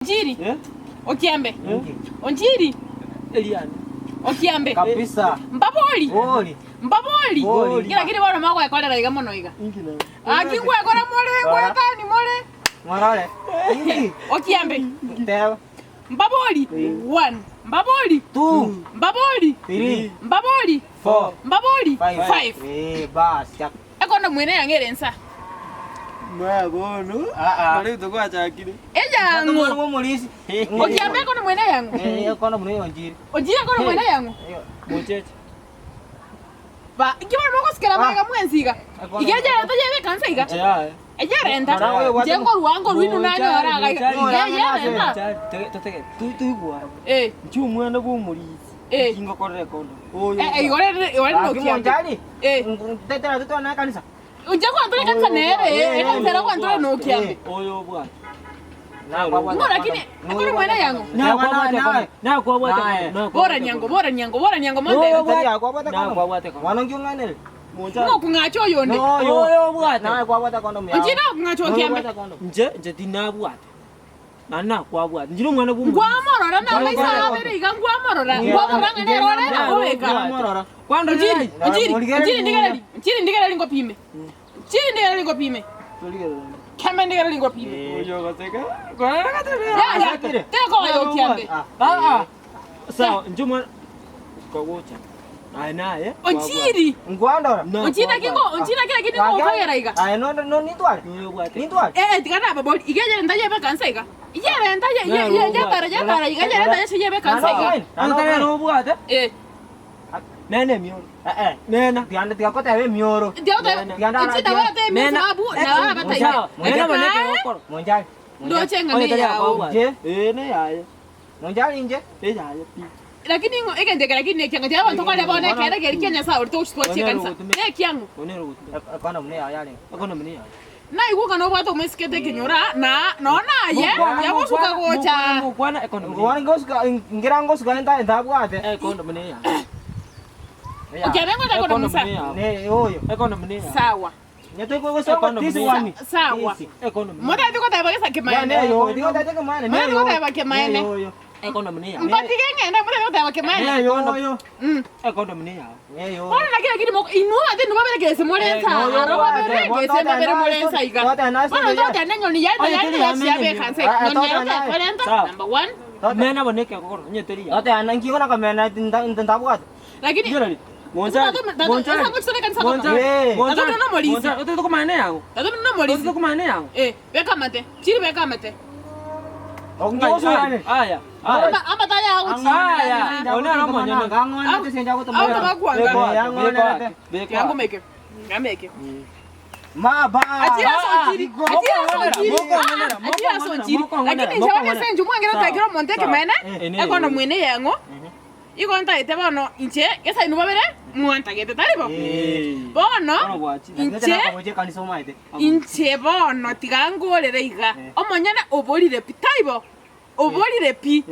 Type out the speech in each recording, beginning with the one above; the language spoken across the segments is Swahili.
Onjiri? Okiambe? Onjiri? Eliane. Okiambe? Kabisa. Mbaboli? Oli. Mbaboli? Kila kiri wana mako ekolera iga mono iga. Ingine. Kingwe ekora mole, tani mole. Mwarale. Ingi. Okiambe? Tewa. Mbaboli? 1. Mbaboli? 2. Mbaboli? 3. Mbaboli? 4. Mbaboli? 5. Bas. Ekondo mwene yangerensa. Mwabono. Bali utokwa chakile. Ejangu. Ngono mulisi. Okiambe kono mwene yangu. Kono mwene onjiri. Onjiri kono mwene yangu. Mocheche. Ba, ikibona moko sikala banga mwenziga. Igeje renta yebe kansa iga. Eje renta. Jengo ruango rwinu nanyora ga. Eje renta. Tete. Tu kwa. Chumwene bumulisi. Kingo korre kondo. Igore no kiambe. Tetera tuto na kanisa. Ujako antole kanisa nere. Ntera kwa antole no kiambe. Oyo bwa. Ngo lakini kono mwene yangu. Na kwa bwate. Bora nyango monde. Na kwa bwate kono. Wanongi ngane. Ngo kungacho yone. Oyo bwate. Na kwa bwate kono mya. Njina kungacho kiambe. Nje tina bwate. Nana kwa bwate. Njiro mwana bumu. Ngwamorora na maisa abere iga ngwamorora. Ngwamorora ngene rorera oweka. Ngwamorora. Kwando Njiri ndigalali ngopime. Njiri ndigalali ngopime. Kama ndigalali ngopime. Oyo gateka. Kwa gateka. Ya. Teko ayo kiambe. Sawa, njuma kwa wocha. Naye. Onjiri. Ngwandora. Onjina kila kitu ngo fayera iga. No ni twale. Ni twale. Tikana babo igeje ndaje be kansa iga. Ijere ndaje ye para iga jere ndaje siye be kansa iga. Anta no bwate. Nene mioro. Nena. Tianda tiakota we mioro. Tianda wala te mi sabu na wala bata. Nena baneke okoro. Monjali. Ndo chenga ne ya. Je. Ne yaye. Monjali nje. Yaye pi. Lakini ngo egende lakini kyanga tyaba ntokole bone kere kere kenya sa urto utwa kansa. Ne kyangu. Onero. Akona mune ayale. Akona mune yaye. Na iguka no bwato mesikete kinyora na ye yagosuka gocha. Kwana ekona mune. Ngwani ngosuka ngira ngosuka enda bwate. Ekona mune yaye. Ukiabengo ta kono musa. Ne oyo. Ekona mune yaye. Sawa. Nyeto ko so this one. Sawa. Ekona mune. Mota ndiko ta bagesa kemaene. Ne yo, ndiko ta kemaene. Ne yo ta bakemaene. Ekona mune yaye. Mpati ngenda mota ndiko ta bakemaene. Ne yo. Ekona mune yaye. Ne yo. Ona nakira kiri moko inua ate nuba bere kese molensa. Aroba bere kese bere molensa iga. Ona ndote nenyo ni yalta ya be kansa. Nyonya ta number 1. Mena boneke okoro nyeteri yaye. Ote anangi kona kamena tinda bwate. Lakini Monza. Monza no molisi. Ote to kumane yangu. Tatu no molisi. To kumane yangu. Beka mate. Chiri beka mate. Ongosuane. Aya. Ama taya au. Aya. Ona no monyo. Ngangona tesenja ko Au tama kuanga. Yango meke. Ngameke. Maba. Atira sonjiri. Lakini njawane senju mwangera takiro monteke mena. Ekono mwene yango. Iko nta ite bono inche esa inu babere muanta gete talibo. Bono inche bono tigangorere iga. Omonyana oborire pi talibo. Oborire pi.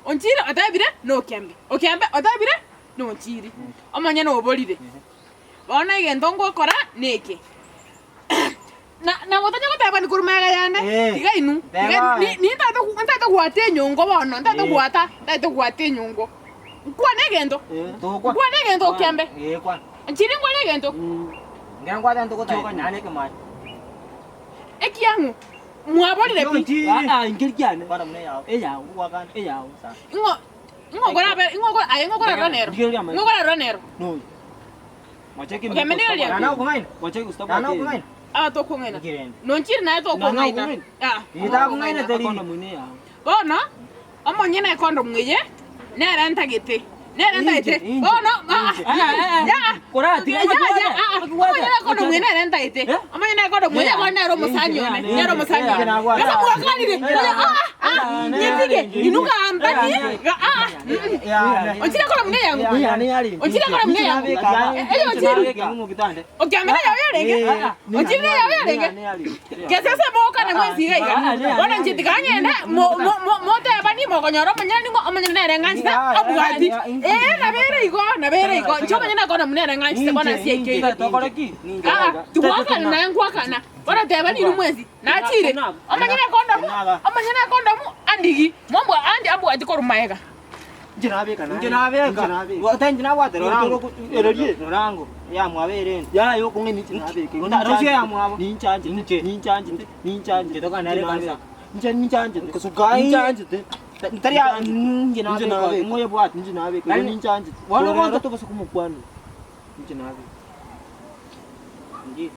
Onchire otabire no kiambe. Okiambe otabire no onchiri. Omonyana oborire. Bono igendo ngokora neke. Na motanya ko tabani kurumega yane. Tiga inu. Ni nta gwate nyongo bono. Nta gwate nyongo. Kwa negendo. Kwa negendo kiambe. Kwa. Nchiri kwa negendo. Ngangwa tanto ko toka nyane ke mai. Ekiangu. Muaboli le pi. Ingirikiane. Para mne yao. Eyao. Wakan. Eyao. Ngo gora ronero. Ngo gora ronero. No. Mocheki. Okay, mendio lia. Ana kumain. Mocheki ustaba. Ana kumain. To kungena. No nchiri na to kungaina. Ita kungaina teli. Kono mune yao. Bono. Omonyena ekondo mweye. Nera ntagete. Oh no. Kora tiga. Omonyena ekondo mweye nera ntagete. Omonyena ekondo mweye kwa nero musanyo ne. Nero musanyo. Kasa muakalire. Nyepige. Inuka ambani. Onchira kono mune yangu. Onchira kono mune yangu. Eyo onchira. Okiamera yawe renge. Onchira yawe renge. Kesese moka ne mwezi iga. Bona njitikanye ne mote abani mogonyoro monyani ngo omonyena renganza abugati. Na bere iko. Choma nyina kono mune renganza bona sieke. Tokoreki. Tuwakana na yankwakana. Bona tebani ni mwezi. Na chire. Omonyena kondo mu. andigi mombo andi abu atikor maega Jinabe kana. Wata njina wata Rango. Erolie. Rango. Ya mwabere. Ya yo kunge ni jinabe. Rosia ya mwabo. Ni chanje. Ni chanje. Toka nare kanisa. Ni chanje. Kusukai. Ni chanje. Ntaria njinabe. Moye bwat ni jinabe. Ni chanje. Wala Wala to basukumukwana. Ni jinabe. Nji.